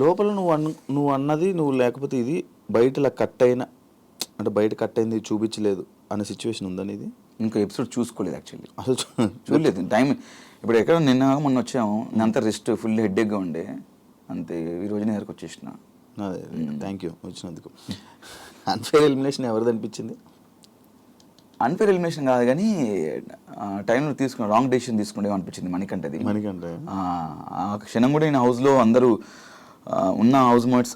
లోపల నువ్వు అన్నది నువ్వు లేకపోతే ఇది బయట ఇలా కట్ అయిన అంటే బయట కట్ అయింది చూపించలేదు అనే సిచ్యువేషన్ ఉందని ఇది ఇంకో ఎపిసోడ్ చూసుకోలేదు యాక్చువల్లీ, అసలు చూడలేదు టైం. ఇప్పుడు ఎక్కడ నిన్న మొన్న వచ్చాము, అంతా రెస్ట్ ఫుల్ హెడ్ఏక్గా ఉండే, అంతే ఈ రోజు నేరకు వచ్చేసిన. అదే థ్యాంక్ యూ వచ్చినందుకు. అన్ఫేర్ ఎలిమినేషన్ ఎవరిది అనిపించింది? అన్ఫేర్ ఎలిమినేషన్ కాదు కానీ టైంలో తీసుకున్న రాంగ్ డెసిషన్ తీసుకుంటే అనిపించింది మణికంఠది. ఆ క్షణం కూడా నేను హౌస్లో అందరూ ఉన్న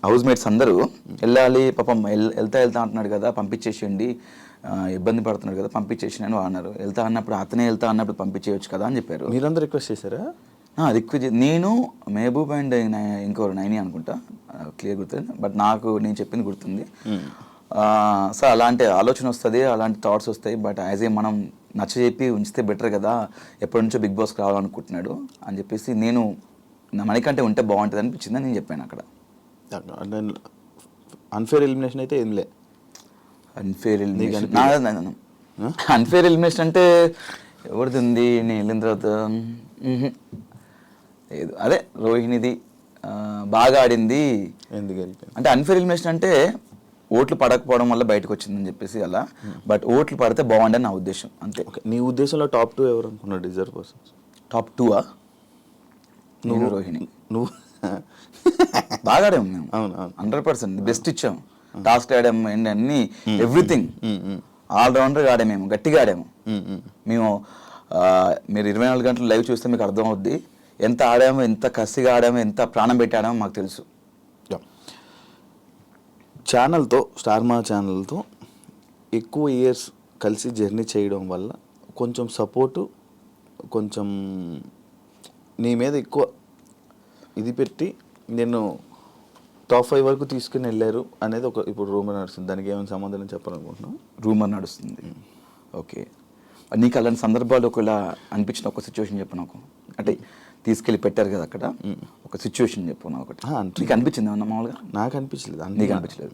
హౌస్ మేట్స్ అందరూ వెళ్ళాలి పాపం వెళ్తా అంటున్నాడు కదా పంపించేసేయండి, ఇబ్బంది పడుతున్నాడు కదా పంపించేసి అని అన్నారు. వెళ్తా అన్నప్పుడు అతనే వెళ్తా అన్నప్పుడు పంపించేయచ్చు కదా అని చెప్పారు. మీరందరూ రిక్వెస్ట్ చేశారా? రిక్వెస్ట్ నేను, మహబూబ్ అండ్ ఇంకోరు నైని అనుకుంటా, క్లియర్ గుర్తుంది, బట్ నాకు నేను చెప్పింది గుర్తుంది. సో అలాంటి ఆలోచన వస్తుంది, అలాంటి థాట్స్ వస్తాయి, బట్ యాజ్ ఏ మనం నచ్చజెప్పి ఉంచితే బెటర్ కదా, ఎప్పటి నుంచో బిగ్ బాస్కి రావాలనుకుంటున్నాడు అని చెప్పేసి నేను మనకంటే ఉంటే బాగుంటుంది అనిపించిందని నేను చెప్పాను అక్కడ. అన్ఫేర్ ఎలిమినేషన్ అయితే ఏం లే. అన్ఫేర్ ఎలిమినేషన్ అంటే ఎవరిది ఉంది? నేను వెళ్ళిన తర్వాత లేదు, అదే రోహిణిది బాగా ఆడింది. అంటే అన్ఫేర్ ఎలిమినేషన్ అంటే ఓట్లు పడకపోవడం వల్ల బయటకు వచ్చిందని చెప్పేసి అలా, బట్ ఓట్లు పడితే బాగుండని నా ఉద్దేశం అంతే. నీ ఉద్దేశంలో టాప్ 2 ఎవరు అనుకున్నాడు డిజర్వ్ పర్సన్స్? టాప్ 2 నువ్వు, రోహిణి. నువ్వు బాగా ఆడాము మేము. అవును 100% బెస్ట్ ఇచ్చాము, టాస్క్ ఆడాము, అన్ని ఎవ్రీథింగ్ ఆల్రౌండర్గా ఆడాము, మేము గట్టిగా ఆడాము. మేము మీరు 24 గంటలు లైవ్ చూస్తే మీకు అర్థం అవుద్ది ఎంత ఆడామో, ఎంత కసిగా ఆడామో, ఎంత ప్రాణం పెట్టి ఆడామో మాకు తెలుసు. ఛానల్తో స్టార్ మా ఛానల్తో ఎక్కువ ఇయర్స్ కలిసి జర్నీ చేయడం వల్ల కొంచెం సపోర్టు, కొంచెం నీ మీద ఎక్కువ ఇది పెట్టి నేను టాప్ 5 వరకు తీసుకుని వెళ్ళారు అనేది ఒక ఇప్పుడు రూమర్ నడుస్తుంది. దానికి ఏమైనా సమాధానం చెప్పాలనుకుంటున్నావు? రూమర్ నడుస్తుంది, ఓకే. నీకు అలాంటి సందర్భాలు ఒకవేళ అనిపించిన ఒక సిచ్యువేషన్ చెప్పు నాకు. అంటే తీసుకెళ్ళి పెట్టారు కదా అక్కడ, ఒక సిచ్యువేషన్ చెప్పు నాకు ఒకటి. నీకు అనిపించింది ఏమన్నా మామూలుగా? నాకు అనిపించలేదు. నీకు అనిపించలేదు?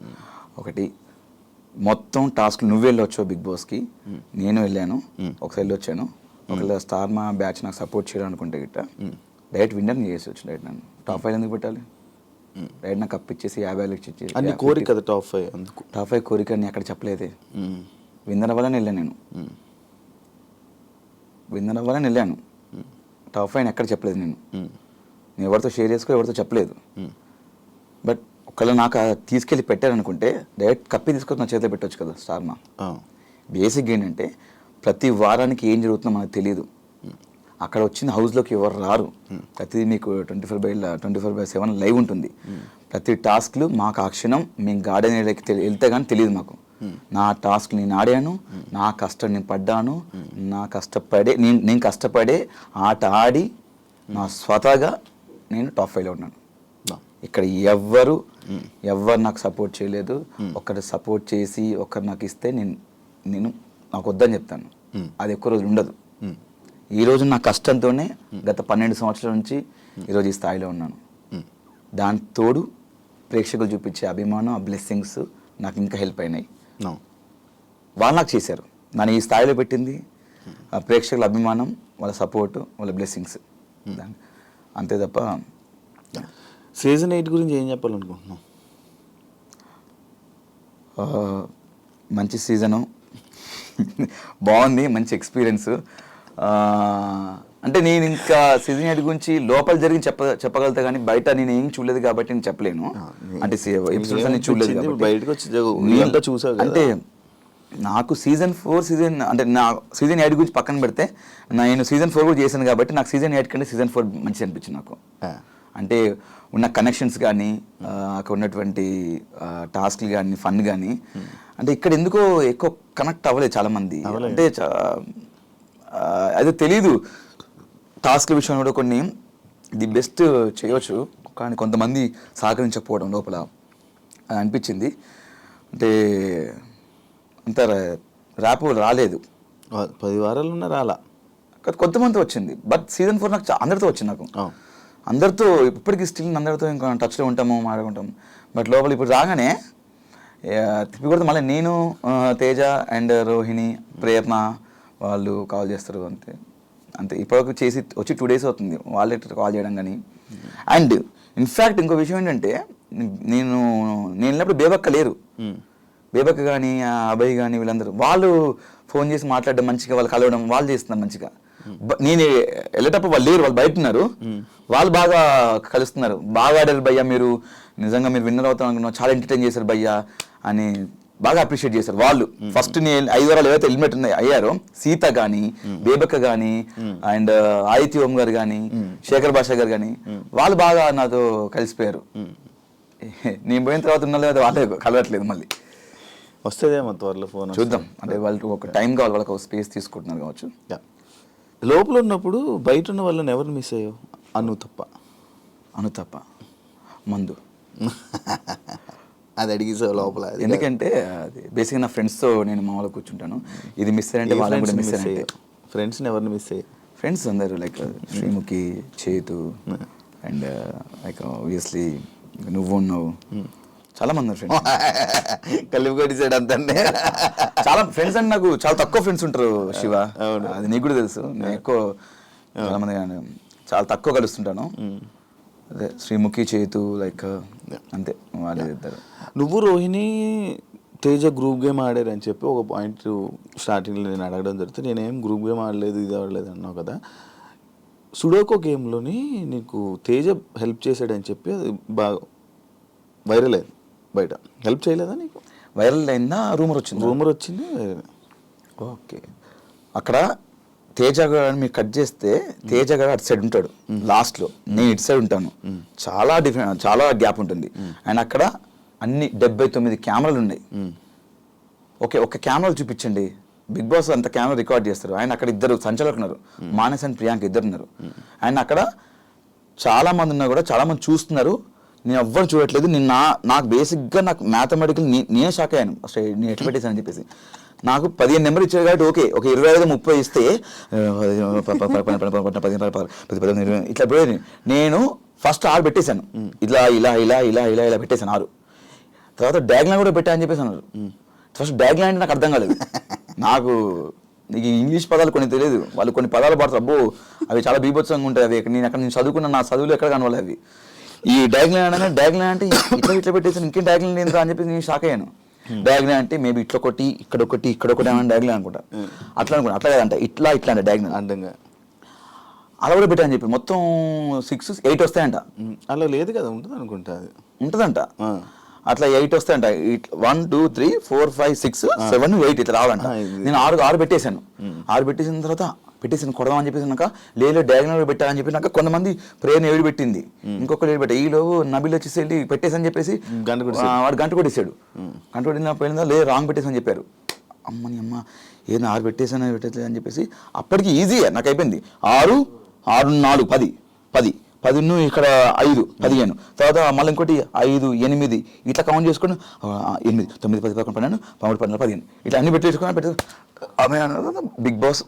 ఒకటి మొత్తం టాస్క్ నువ్వు వెళ్ళొచ్చావు బిగ్ బాస్కి, నేను వెళ్ళాను, ఒకసారి వెళ్ళొచ్చాను. ఒకవేళ స్టార్ మా బ్యాచ్ నాకు సపోర్ట్ చేయాలి అనుకుంటే గిట్ట డైరెక్ట్ విన్నర్ చేసి వచ్చి డైరెక్ట్ నన్ను టాప్ 5 ఎందుకు పెట్టాలి? డైరెక్ట్ నాకు కప్ ఇచ్చేసి 50 ఇచ్చేసి అన్ని కోరిక కదా టాప్ 5. అందుకు టాప్ 5 కోరిక అని అక్కడ చెప్పలేదే. విన్నర్ అవ్వాలని వెళ్ళాను నేను, విన్నర్ అవ్వాలని వెళ్ళాను. టాప్ 5 ఎక్కడ చెప్పలేదు నేను ఎవరితో షేర్ చేసుకో, ఎవరితో చెప్పలేదు. బట్ ఒకవేళ నాకు తీసుకెళ్ళి పెట్టారనుకుంటే డైరెక్ట్ కప్పి తీసుకొని నా చేతిలో పెట్టవచ్చు కదా స్టార్ మా. బేసిక్ ఏంటంటే ప్రతి వారానికి ఏం జరుగుతుందో మనకు తెలియదు. అక్కడ వచ్చిన హౌస్లోకి ఎవరు రారు, ప్రతిదీ మీకు 24/7 లైవ్ ఉంటుంది. ప్రతి టాస్క్లు మాకు ఆ క్షణం మేము గార్డెన్ ఏరియాకి వెళ్తే కానీ తెలియదు మాకు. నా టాస్క్ నేను ఆడాను, నా కష్టం నేను పడ్డాను, నా కష్టపడే నేను కష్టపడే ఆట ఆడి నా స్వతహాగా నేను టాప్ 5లో ఉన్నాను. ఇక్కడ ఎవ్వరు నాకు సపోర్ట్ చేయలేదు. ఒకరు సపోర్ట్ చేసి ఒకరు నాకు ఇస్తే నేను నాకు వద్దని చెప్తాను. అది ఎక్కువ రోజులు ఉండదు. ఈరోజు నా కష్టంతోనే గత 12 సంవత్సరాల నుంచి ఈరోజు ఈ స్థాయిలో ఉన్నాను. దాని తోడు ప్రేక్షకులు చూపించే అభిమానం, ఆ బ్లెస్సింగ్స్ నాకు ఇంకా హెల్ప్ అయినాయి. వాళ్ళు నాకు చేశారు, నన్ను ఈ స్థాయిలో పెట్టింది ఆ ప్రేక్షకుల అభిమానం, వాళ్ళ సపోర్టు, వాళ్ళ బ్లెస్సింగ్స్, అంతే తప్ప. సీజన్ 8 గురించి ఏం చెప్పాలనుకుంటున్నాం? మంచి సీజను, బాగుంది, మంచి ఎక్స్పీరియన్స్. అంటే నేను ఇంకా సీజన్ 8 గురించి లోపల జరిగి చెప్పగలుగుతా కానీ బయట నేను ఏం చూడలేదు కాబట్టి నేను చెప్పలేను. అంటే ఎపిసోడ్స్ అన్ని చూడలేదు కాబట్టి. అంటే నాకు సీజన్ 4 అంటే నా సీజన్ 8 గురించి పక్కన పెడితే నేను సీజన్ 4 కూడా చేశాను కాబట్టి నాకు సీజన్ 8 కంటే సీజన్ 4 మంచిగా అనిపించింది నాకు. అంటే ఉన్న కనెక్షన్స్ కానీ, అక్కడ ఉన్నటువంటి టాస్క్లు కానీ, ఫన్ కానీ, అంటే ఇక్కడ ఎందుకో ఎక్కువ కనెక్ట్ అవ్వలేదు చాలామంది. అంటే అదే తెలీదు, టాస్క్ల విషయంలో కూడా కొన్ని ది బెస్ట్ చేయవచ్చు కానీ కొంతమంది సహకరించకపోవడం లోపల అనిపించింది. అంటే అంత ర్యాప్ రాలేదు, 10 వారాలున్నా రాలా, కొంతమంది వచ్చింది. బట్ సీజన్ 4 నాకు అందరితో వచ్చింది. నాకు అందరితో ఇప్పటికీ స్టిల్ అందరితో ఇంకా టచ్లో ఉంటాము, మాట్లాడుకుంటాము. బట్ లోపల ఇప్పుడు రాగానే తిప్పి కొడితే మళ్ళీ నేను, తేజ అండ్ రోహిణి, ప్రేరణ వాళ్ళు కాల్ చేస్తారు, అంతే. ఇప్పటివరకు చేసి వచ్చి 2 days అవుతుంది వాళ్ళే కాల్ చేయడం కానీ. అండ్ ఇన్ఫ్యాక్ట్ ఇంకో విషయం ఏంటంటే నేను వెళ్ళినప్పుడు బేబక్క లేరు. బేబక్క కానీ అభయ్ కానీ వీళ్ళందరూ వాళ్ళు ఫోన్ చేసి మాట్లాడడం మంచిగా, వాళ్ళు కలవడం వాళ్ళు చేస్తున్నారు మంచిగా. నేను వెళ్ళేటప్పుడు వాళ్ళు లేరు, వాళ్ళు బయట ఉన్నారు. వాళ్ళు బాగా కలుస్తున్నారు. బాగా ఆడారు భయ్యా, మీరు నిజంగా మీరు విన్నర్ అవుతాం అనుకున్నాం, చాలా ఎంటర్టైన్ చేశారు భయ్యా అని బాగా అప్రిషియేట్ చేశారు వాళ్ళు. ఫస్ట్ నేను 5 వారాలు ఏవైతే ఎలిమినేట్ అయ్యారో సీత కానీ, బేబక్క కానీ, అండ్ ఆదిత్య ఓం గారు కానీ, శేఖర్ భాష గారు కానీ, వాళ్ళు బాగా నాతో కలిసిపోయారు. నేను పోయిన తర్వాత ఉన్న లేదా వాళ్ళే కలవట్లేదు. మళ్ళీ వస్తుందేమో త్వరలో ఫోన్, చూద్దాం. అంటే వాళ్ళకి ఒక టైం కావాలి, వాళ్ళకి ఒక స్పేస్ తీసుకుంటున్నారు కావచ్చు. లోపల ఉన్నప్పుడు బయట ఉన్న వాళ్ళని ఎవరు మిస్ అయ్యో? అను తప్ప మందు అది అడిగిసావు లోపల. ఎందుకంటే అది బేసిక్గా నా ఫ్రెండ్స్తో నేను మామూలుగా కూర్చుంటాను. ఇది మిస్ అయ్యంటే వాళ్ళని కూడా మిస్ అయ్యే. ఫ్రెండ్స్ని ఎవరిని మిస్ అయ్యాయి? ఫ్రెండ్స్ అందరూ లైక్ శ్రీముఖి, చేతు, అండ్ లైక్ ఆబ్వియస్లీ నువ్వు ఉన్నావు, చాలా మంది ఫ్రెండ్స్ కలిపి కొట్టేసాడు అంతే. చాలా ఫ్రెండ్స్ అంటే నాకు చాలా తక్కువ ఫ్రెండ్స్ ఉంటారు శివ. అది నీకు కూడా తెలుసు. నేను ఎక్కువ చాలా మంది చాలా తక్కువ కలుస్తుంటాను. అదే శ్రీముఖి, చేతు, లైక్ అంతే వాళ్ళు ఇద్దరు. నువ్వు రోహిణి తేజ గ్రూప్ గేమ్ ఆడారు అని చెప్పి ఒక పాయింట్ స్టార్టింగ్లో నేను అడగడం జరుగుతుంది. నేనేం గ్రూప్ గేమ్ ఆడలేదు, ఇది ఆడలేదు అన్నావు కదా. సుడోకో గేమ్లోని నీకు తేజ హెల్ప్ చేశాడని చెప్పి అది బాగా వైరల్ అయింది బయట. హెల్ప్ చేయలేదా నీకు? వైరల్ అయిందా? రూమర్ వచ్చింది. ఓకే. అక్కడ తేజ గారు మీరు కట్ చేస్తే తేజ గారు అటు సైడ్ ఉంటాడు లాస్ట్లో, నేను ఇటు సైడ్ ఉంటాను. చాలా డిఫరెంట్, చాలా గ్యాప్ ఉంటుంది. అండ్ అక్కడ అన్ని 79 కెమెరాలు ఉన్నాయి. ఓకే, ఒక కెమెరాలు చూపించండి. బిగ్ బాస్ అంత కెమెరా రికార్డ్ చేస్తారు. ఆయన అక్కడ 2 సంచాలకులు ఉన్నారు, మానస్ అండ్ ప్రియాంక 2 ఉన్నారు. అండ్ అక్కడ చాలా మంది ఉన్నా కూడా చాలా మంది చూస్తున్నారు. నేను ఎవ్వరు చూడట్లేదు. నేను నాకు బేసిక్గా నాకు మ్యాథమెటికల్ నేనే షాక్ అయ్యాను అసలు నేను ఎట్లా పెట్టేశానని చెప్పేసి. నాకు 15 నెంబర్ ఇచ్చారు కాబట్టి ఓకే, ఒక 25-30 ఇస్తే 10 ఇట్లా పోయింది. నేను ఫస్ట్ 6 పెట్టేశాను. ఇలా ఇలా ఇలా ఇలా ఇలా ఇలా పెట్టేశాను 6. తర్వాత డాగ్లైన్ కూడా పెట్టా అని చెప్పేసి అన్నారు. ఫస్ట్ డాగ్లైన్ అంటే నాకు అర్థం కాలేదు. నాకు నీకు ఇంగ్లీష్ పదాలు కొన్ని తెలియదు, వాళ్ళు కొన్ని పదాలు పడతారు. అబ్బో అవి చాలా బీభత్సంగా ఉంటాయి. అవి నేను చదువుకున్న నా చదువులు ఎక్కడ కనవాలి అవి. ఈ డాగ్లైన్ అంటే ఇట్లా పెట్టేసాను, ఇంకేం డాగ్లైన్ ఏంటో అని చెప్పి నేను షాక్ అయ్యాను. డాగ్లైన్ అంటే మేబీ ఇట్లా ఒకటి ఇక్కడ ఒకటి అని డాగ్లైన్ అనుకుంటా. అట్లా కాదంట, ఇట్లా అంటే డాగ్లైన్ అంటంగా అలా కూడా పెట్టా అని చెప్పి మొత్తం 6, 8 వస్తాయంట. అలా లేదు కదా, ఉంటుంది అనుకుంటా. అది ఉంటుందంట. అట్లా 8 వస్తాయంట. 1, 2, 3, 4, 5, 6, 7, 8 ఇట్లా రావాలంట. నేను 6 పెట్టేశాను. 6 పెట్టేసిన తర్వాత పెట్టేసాను కొడదాం అని చెప్పేసినాక లేదు డయాగ్నల్ పెట్టాలని చెప్పినాక కొంతమంది ప్రేయర్ 7 పెట్టింది, ఇంకొకరు 7 పెట్టా. ఈలో నబిల్ వచ్చేసి వెళ్ళి పెట్టేసని చెప్పేసి వాడు గంట కొట్టేసాడు. గంట కొట్టిన పోయిందా లేదు రాంగ్ పెట్టేసని చెప్పారు. అమ్మని అమ్మ ఏదైనా 6 పెట్టేసాను పెట్టేది అని చెప్పేసి అప్పటికి ఈజీగా నాకు అయిపోయింది. 6, 6, 4, 10, 10 ఇక్కడ 5, 15, తర్వాత మళ్ళీ ఇంకోటి 5, 8 ఇట్లా కౌంట్ చేసుకుని 8, 9, 10, 11, 12, 13, 14, 15 ఇట్లా అన్ని పెట్టేసుకుని బిగ్ బాస్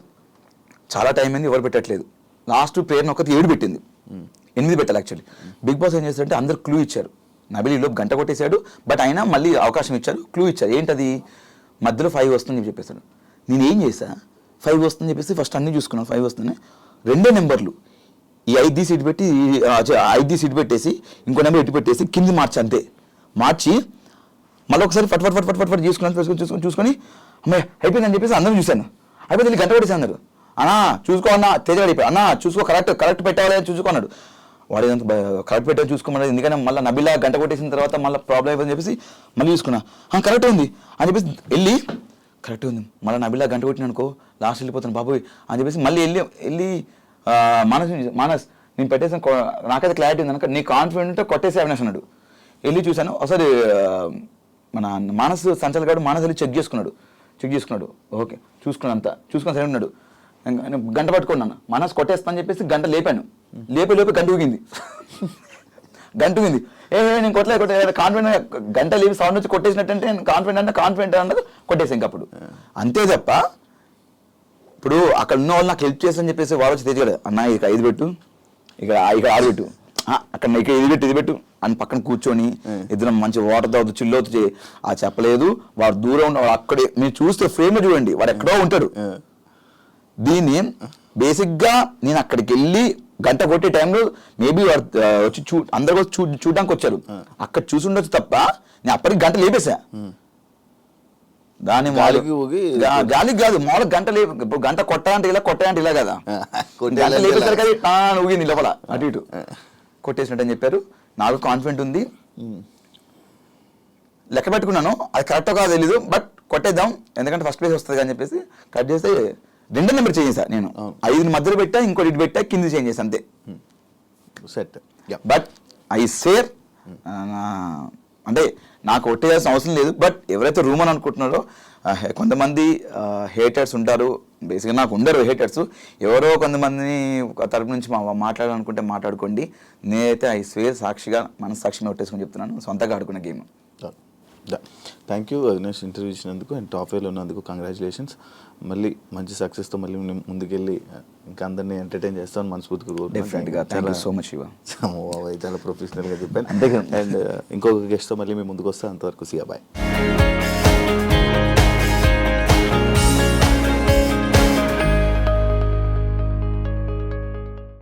చాలా టైం అయింది, ఎవరు పెట్టట్లేదు. లాస్ట్ ప్రేయర్ని ఒకటి 7 పెట్టింది, 8 పెట్టాలి యాక్చువల్లీ. బిగ్ బాస్ ఏం చేస్తారంటే అందరు క్లూ ఇచ్చారు. నబిల్ ఈలోపు గంట కొట్టేశాడు, బట్ అయినా మళ్ళీ అవకాశం ఇచ్చారు, క్లూ ఇచ్చారు. ఏంటది మధ్యలో 5 వస్తుందని చెప్పేశాడు. నేను ఏం చేశా 5 వస్తుందని చెప్పేసి ఫస్ట్ అన్ని చూసుకున్నాను. 5 వస్తుంది, 2 నెంబర్లు ఈ 5 సీట్ పెట్టి 5 సీట్ పెట్టేసి ఇంకో నెంబర్ ఎట్టి పెట్టేసి కింది మార్చి అంతే మార్చి మళ్ళీ ఒకసారి ఫట్ చూసుకొని అమ్మాయి అయిపోయిందని చెప్పేసి అందరూ చూశాను. అయిపోయింది గంట కొట్టేసి అన్నారు. అన్నా చూసుకో అన్న తేజ అయిపోయి అన్నా చూసుకో కరెక్ట్ పెట్టాలి అని చూసుకున్నాడు. వాడు ఏదంతా కరెక్ట్ పెట్టాలి చూసుకోమన్నాడు. ఎందుకంటే మళ్ళీ నబిలా గంట కొట్టేసిన తర్వాత మళ్ళీ ప్రాబ్లం అయిపోయిందని చెప్పేసి మళ్ళీ చూసుకున్నా. కరెక్ట్ ఉంది అని చెప్పేసి వెళ్ళి కరెక్ట్ ఉంది మళ్ళీ నబిలా గంట కొట్టిన అనుకో లాస్ట్ వెళ్ళిపోతాను బాబోయ్ అని చెప్పేసి మళ్ళీ వెళ్ళి మానస్ నేను పెట్టేసాను, నాకైతే క్లారిటీ ఉంది కనుక నీ కాన్ఫిడెంట్ ఉంటే కొట్టేసి అవినాష్ అన్నాడు. వెళ్ళి చూశాను ఒకసారి మన మానస్ సంచల్ గారు మానస్ వెళ్ళి చెక్ చేసుకున్నాడు. ఓకే చూసుకున్నాను అంతా చూసుకొని సరే ఉన్నాడు. గంట పట్టుకున్నాను మానస్ కొట్టేస్తా అని చెప్పేసి గంట లేపాను. లేపే గంట ఊగింది. నేను కొట్టలేదు కాన్ఫిడెంట్ గంట లేపి సౌండ్ వచ్చి కొట్టేసినట్టంటే నేను కాన్ఫిడెంట్ అన్నది కొట్టేసాను. ఇంక అప్పుడు అంతే తప్ప ఇప్పుడు అక్కడ ఉన్న వాళ్ళు నాకు హెల్ప్ చేస్తా అని చెప్పేసి వాడు వచ్చి తెచ్చాడు. అన్న ఇక 5 పెట్టు, ఇక్కడ 6 పెట్టు, అక్కడ ఇక్కడ ఇది పెట్టు అని పక్కన కూర్చొని ఇద్దరం మంచి వాటర్ తాగుతూ చిల్లవుతూ చేయి. ఆ చెప్పలేదు, వాడు దూరం ఉన్నవాడు అక్కడే మీరు చూస్తే ఫ్రేమ్లో చూడండి వాడు ఎక్కడో ఉంటాడు. దీన్ని బేసిక్గా నేను అక్కడికి వెళ్ళి గంట కొట్టే టైంలో మేబీ వచ్చి అందరు వచ్చి చూడడానికి వచ్చారు, అక్కడ చూసి ఉండొచ్చు తప్ప నేను అప్పటికి గంట లేపేసా. దాని గాలికి ఊగి గాలికి కాదు, మామూలుగా గంట ఇప్పుడు గంట కొట్టాలంటే ఇలా కదా, గంట లేపేసారు కదా ఊగింది లోపల అటు ఇటు కొట్టేసినట్టు అని చెప్పారు. నాకు కాన్ఫిడెంట్ ఉంది, లెక్క పెట్టుకున్నాను, అది కరెక్టో కాదో తెలీదు, బట్ కొట్టేద్దాం ఎందుకంటే ఫస్ట్ ప్లేస్ వస్తుంది అని చెప్పేసి కట్ చేస్తే 2 నెంబర్ చేంజ్ చేశా నేను. 5 మధ్యలో పెట్టా, ఇంకోటి ఇటు పెట్టా, కింద చేంజ్ చేసా అంతే. సెట్. బట్ ఐ సేర్ అంటే నాకు కొట్టేయాల్సిన అవసరం లేదు. బట్ ఎవరైతే రూమ్ అని అనుకుంటున్నారో కొంతమంది హేటర్స్ ఉంటారు, బేసిక్గా నాకు ఉండరు హేటర్స్, ఎవరో కొంతమందిని తరపు నుంచి మాట్లాడాలనుకుంటే మాట్లాడుకోండి. నేనైతే ఐ స్వేర్ సాక్షిగా మనస్సాక్షిగా కొట్టేసుకొని చెప్తున్నాను, సొంతగా ఆడుకున్న game. Thank you Avinash, interview ఇచ్చినందుకు అండ్ టాప్ వేలో ఉన్నందుకు కంగ్రాచులేషన్స్. మళ్ళీ మంచి సక్సెస్తో మళ్ళీ ముందుకెళ్ళి ఇంకా అందరినీ ఎంటర్టైన్ చేస్తామని మనస్ఫూర్తిగా డెఫినెట్గా. Thank you so much Shiva. చాలా ప్రొఫెషనల్గా చెప్పాను. అండ్ ఇంకొక గెస్ట్తో మళ్ళీ మేము ముందుకు వస్తాం. అంతవరకు సియా బాయ్.